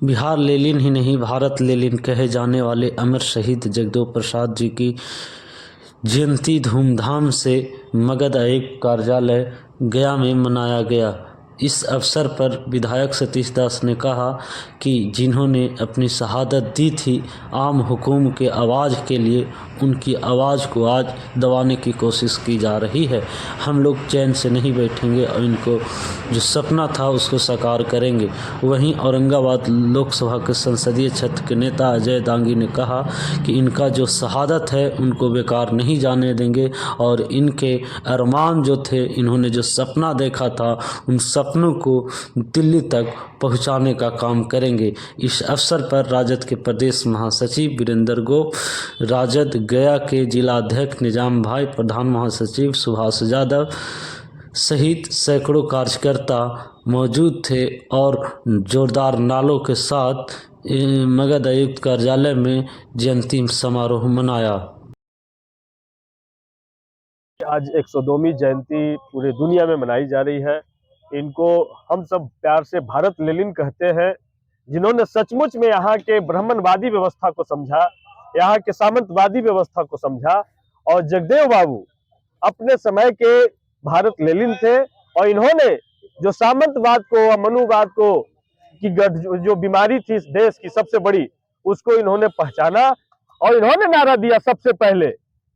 Bihar Lenin ही नहीं, Bharat Lenin कहे जाने वाले अमर शहीद जगदेव प्रसाद जी की जयंती धूमधाम से मगध आयुक्त कार्यालय गया में मनाया गया। इस अवसर पर विधायक सतीश दास ने कहा कि जिन्होंने अपनी शहादत दी थी आम हुकूम के आवाज़ के लिए, उनकी आवाज़ को आज दबाने की कोशिश की जा रही है। हम लोग चैन से नहीं बैठेंगे और इनको जो सपना था उसको साकार करेंगे। वहीं औरंगाबाद लोकसभा के संसदीय क्षेत्र के नेता अजय दांगी ने कहा कि इनका जो शहादत है उनको बेकार नहीं जाने देंगे और इनके अरमान जो थे, इन्होंने जो सपना देखा था, उन सपनों को दिल्ली तक पहुंचाने का काम करेंगे। इस अवसर पर राजद के प्रदेश महासचिव वीरेंद्र गोप, राजद गया के जिलाध्यक्ष निजाम भाई, प्रधान महासचिव सुभाष यादव सहित सैकड़ों कार्यकर्ता मौजूद थे और जोरदार नालों के साथ मगध आयुक्त कार्यालय में जयंती समारोह मनाया। आज 102वीं जयंती पूरे दुनिया में मनाई जा रही है। इनको हम सब प्यार से भारत लेनिन कहते हैं, जिन्होंने सचमुच में यहाँ के ब्राह्मणवादी व्यवस्था को समझा, यहाँ के सामंतवादी व्यवस्था को समझा। और जगदेव बाबू अपने समय के भारत लेनिन थे और इन्होंने जो सामंतवाद को और मनुवाद को की जो बीमारी थी इस देश की सबसे बड़ी, उसको इन्होंने पहचाना और इन्होंने नारा दिया सबसे पहले।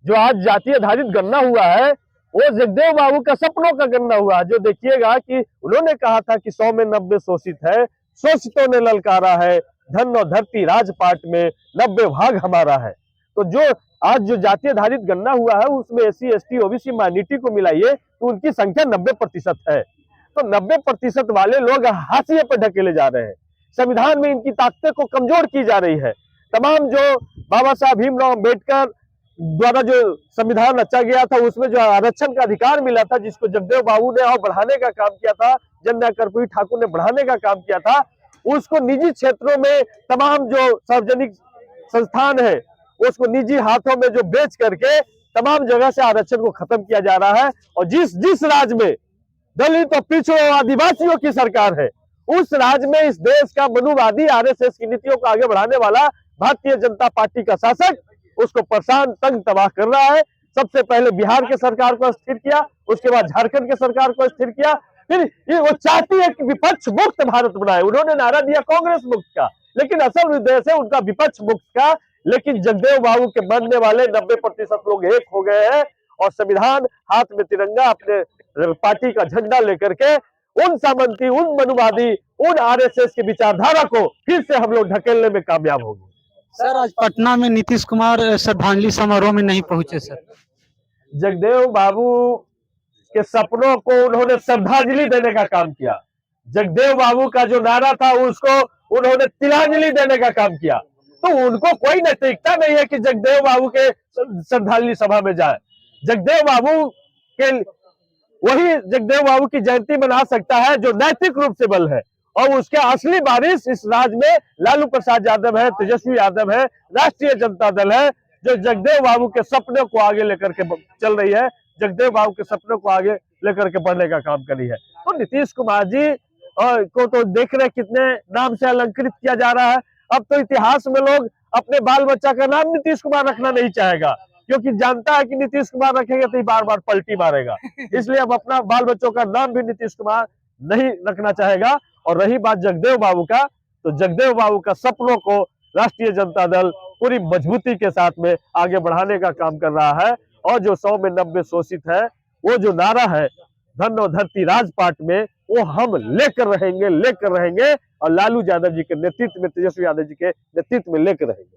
जो आज जातीय आधारित गणना हुआ है वो जगदेव बाबू का सपनों का गणना हुआ। जो देखिएगा कि उन्होंने कहा था कि 100 में 90 शोषित है, शोषितों ने ललकारा है, धन और धरती राजपाट में 90 भाग हमारा है। तो जो आज जो जातीय आधारित गणना हुआ है उसमें SC ST OBC माइनॉरिटी को मिलाइए तो उनकी संख्या 90% है। तो 90% वाले लोग हाशिए पर ढकेले जा रहे हैं। संविधान में इनकी ताकतें को कमजोर की जा रही है। तमाम जो बाबा साहब भीमराव अम्बेडकर द्वारा जो संविधान रचा गया था उसमें जो आरक्षण का अधिकार मिला था, जिसको जगदेव बाबू ने और बढ़ाने का काम किया था, जन्या कर्पूरी ठाकुर ने बढ़ाने का काम किया था, उसको निजी क्षेत्रों में तमाम जो सार्वजनिक संस्थान है उसको निजी हाथों में जो बेच करके तमाम जगह से आरक्षण को खत्म किया जा रहा है। और जिस राज्य में दलित और पिछड़ों आदिवासियों की सरकार है, उस राज्य में इस देश का मनुवादी RSS की नीतियों को आगे बढ़ाने वाला भारतीय जनता पार्टी का शासक उसको परेशान तंग तबाह कर रहा है। सबसे पहले बिहार के सरकार को अस्थिर किया, उसके बाद झारखंड के सरकार को अस्थिर किया, फिर ये वो चाहती है कि विपक्ष मुक्त भारत बनाए। उन्होंने नारा दिया कांग्रेस मुक्त का, लेकिन असल उद्देश्य है उनका विपक्ष मुक्त का। लेकिन जगदेव बाबू के बनने वाले 90% लोग एक हो गए हैं और संविधान हाथ में तिरंगा अपने पार्टी का झंडा लेकर के उन सामंती, उन मनुवादी, उन RSS की विचारधारा को फिर से हम लोग ढकेलने में कामयाब होंगे। सर, आज पटना में नीतीश कुमार श्रद्धांजलि समारोह में नहीं पहुंचे सर। जगदेव बाबू के सपनों को उन्होंने श्रद्धांजलि देने का काम किया। जगदेव बाबू का जो नारा था उसको उन्होंने तिलांजलि देने का काम किया। तो उनको कोई नैतिकता नहीं है कि जगदेव बाबू के श्रद्धांजलि सभा में जाए। जगदेव बाबू के वही जगदेव बाबू की जयंती मना सकता है जो नैतिक रूप से बल है, और उसके असली वारिस इस राज्य में लालू प्रसाद यादव है, तेजस्वी यादव है, राष्ट्रीय जनता दल है, जो जगदेव बाबू के सपने को आगे लेकर के चल रही है, जगदेव बाबू के सपने को आगे लेकर के बढ़ने का काम कर रही है। तो नीतीश कुमार जी को तो देख रहे कितने नाम से अलंकृत किया जा रहा है। अब तो इतिहास में लोग अपने बाल बच्चा का नाम नीतीश कुमार रखना नहीं चाहेगा, क्योंकि जानता है कि नीतीश कुमार रखेंगे तो बार बार पलटी मारेगा। इसलिए अब अपना बाल बच्चों का नाम भी नीतीश कुमार नहीं रखना चाहेगा। और रही बात जगदेव बाबू का, तो जगदेव बाबू का सपनों को राष्ट्रीय जनता दल पूरी मजबूती के साथ में आगे बढ़ाने का काम कर रहा है। और जो 100 में 90 शोषित है, वो जो नारा है धन और धरती राजपाट में, वो हम लेकर रहेंगे और लालू यादव जी के नेतृत्व में, तेजस्वी यादव जी के नेतृत्व में लेकर रहेंगे।